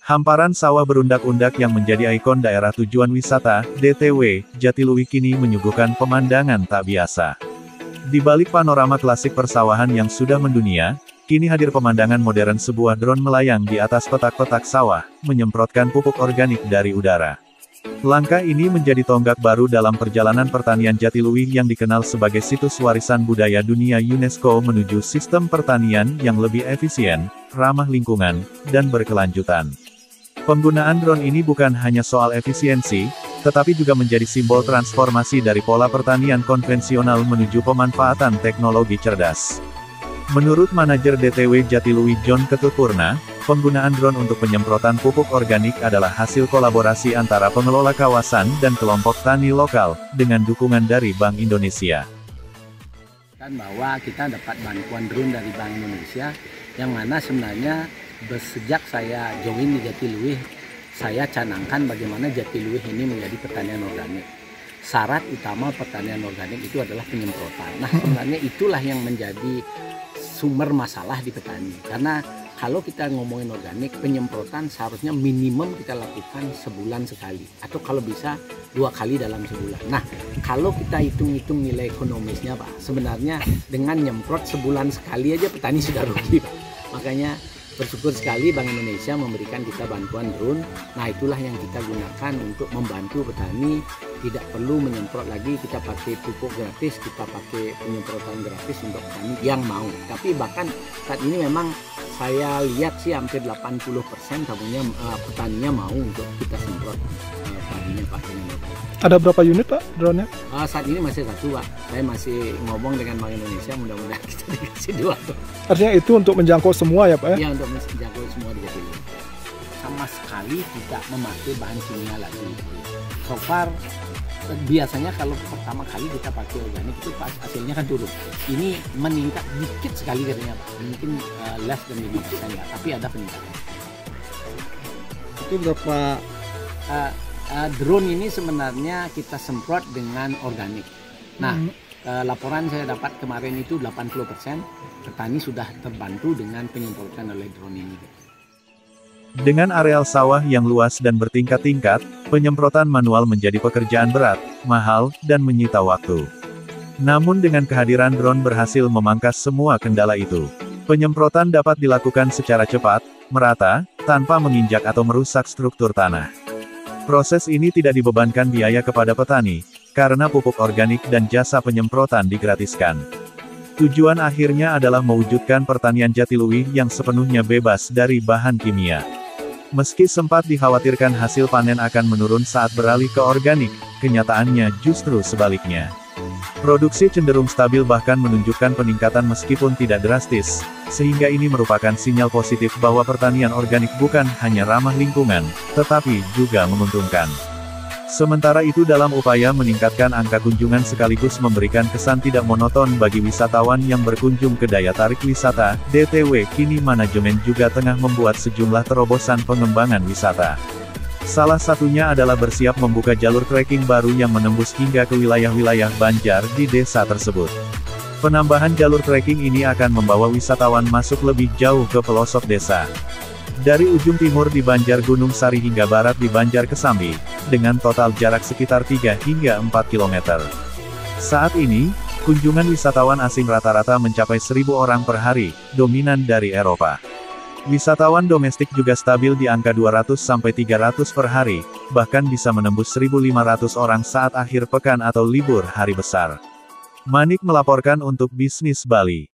Hamparan sawah berundak-undak yang menjadi ikon daerah tujuan wisata, DTW, Jatiluwih kini menyuguhkan pemandangan tak biasa. Di balik panorama klasik persawahan yang sudah mendunia, kini hadir pemandangan modern sebuah drone melayang di atas petak-petak sawah, menyemprotkan pupuk organik dari udara. Langkah ini menjadi tonggak baru dalam perjalanan pertanian Jatiluwih yang dikenal sebagai situs warisan budaya dunia UNESCO menuju sistem pertanian yang lebih efisien, ramah lingkungan, dan berkelanjutan. Penggunaan drone ini bukan hanya soal efisiensi, tetapi juga menjadi simbol transformasi dari pola pertanian konvensional menuju pemanfaatan teknologi cerdas. Menurut manajer DTW Jatiluwih John Ketutpurna, penggunaan drone untuk penyemprotan pupuk organik adalah hasil kolaborasi antara pengelola kawasan dan kelompok tani lokal, dengan dukungan dari Bank Indonesia. Bahwa kita dapat bantuan drone dari Bank Indonesia, yang mana sebenarnya sejak saya join di Jatiluwih, saya canangkan bagaimana Jatiluwih ini menjadi pertanian organik. Syarat utama pertanian organik itu adalah penyemprotan. Nah, sebenarnya itulah yang menjadi sumber masalah di petani. Karena kalau kita ngomongin organik, penyemprotan seharusnya minimum kita lakukan sebulan sekali. Atau kalau bisa 2 kali dalam sebulan. Nah, kalau kita hitung-hitung nilai ekonomisnya Pak, sebenarnya dengan nyemprot sebulan sekali aja petani sudah rugi Pak. Makanya bersyukur sekali Bank Indonesia memberikan kita bantuan drone. Nah, itulah yang kita gunakan untuk membantu petani. Tidak perlu menyemprot lagi, kita pakai pupuk gratis, kita pakai penyemprotan gratis untuk petani yang mau. Tapi bahkan saat ini memang saya lihat sih hampir 80% petaninya mau untuk kita semprot padinya Pak. Ada berapa unit Pak drone-nya? Saat ini masih 1 Pak. Saya masih ngomong dengan Bank Indonesia, mudah-mudahan kita dikasih 2 tuh. Artinya itu untuk menjangkau semua ya Pak ya? Iya, untuk menjangkau semua di Jatiluwih. Sama sekali tidak memakai bahan kimia lagi. So far, biasanya kalau pertama kali kita pakai organik itu hasilnya kan turun. Ini meningkat dikit sekali katanya Pak. Mungkin less than 5% ya, tapi ada peningkatan. Itu berapa? Drone ini sebenarnya kita semprot dengan organik. Nah, laporan saya dapat kemarin itu 80% petani sudah terbantu dengan penyemprotan oleh drone ini. Dengan areal sawah yang luas dan bertingkat-tingkat, penyemprotan manual menjadi pekerjaan berat, mahal, dan menyita waktu. Namun dengan kehadiran drone berhasil memangkas semua kendala itu. Penyemprotan dapat dilakukan secara cepat, merata, tanpa menginjak atau merusak struktur tanah. Proses ini tidak dibebankan biaya kepada petani, karena pupuk organik dan jasa penyemprotan digratiskan. Tujuan akhirnya adalah mewujudkan pertanian Jatiluwih yang sepenuhnya bebas dari bahan kimia. Meski sempat dikhawatirkan hasil panen akan menurun saat beralih ke organik, kenyataannya justru sebaliknya. Produksi cenderung stabil bahkan menunjukkan peningkatan meskipun tidak drastis, sehingga ini merupakan sinyal positif bahwa pertanian organik bukan hanya ramah lingkungan, tetapi juga menguntungkan. Sementara itu dalam upaya meningkatkan angka kunjungan sekaligus memberikan kesan tidak monoton bagi wisatawan yang berkunjung ke daya tarik wisata, DTW kini manajemen juga tengah membuat sejumlah terobosan pengembangan wisata. Salah satunya adalah bersiap membuka jalur trekking baru yang menembus hingga ke wilayah-wilayah Banjar di desa tersebut. Penambahan jalur trekking ini akan membawa wisatawan masuk lebih jauh ke pelosok desa. Dari ujung timur di Banjar Gunung Sari hingga barat di Banjar Kesambi, dengan total jarak sekitar 3 hingga 4 km. Saat ini, kunjungan wisatawan asing rata-rata mencapai 1.000 orang per hari, dominan dari Eropa. Wisatawan domestik juga stabil di angka 200-300 per hari, bahkan bisa menembus 1.500 orang saat akhir pekan atau libur hari besar. Manik melaporkan untuk Bisnis Bali.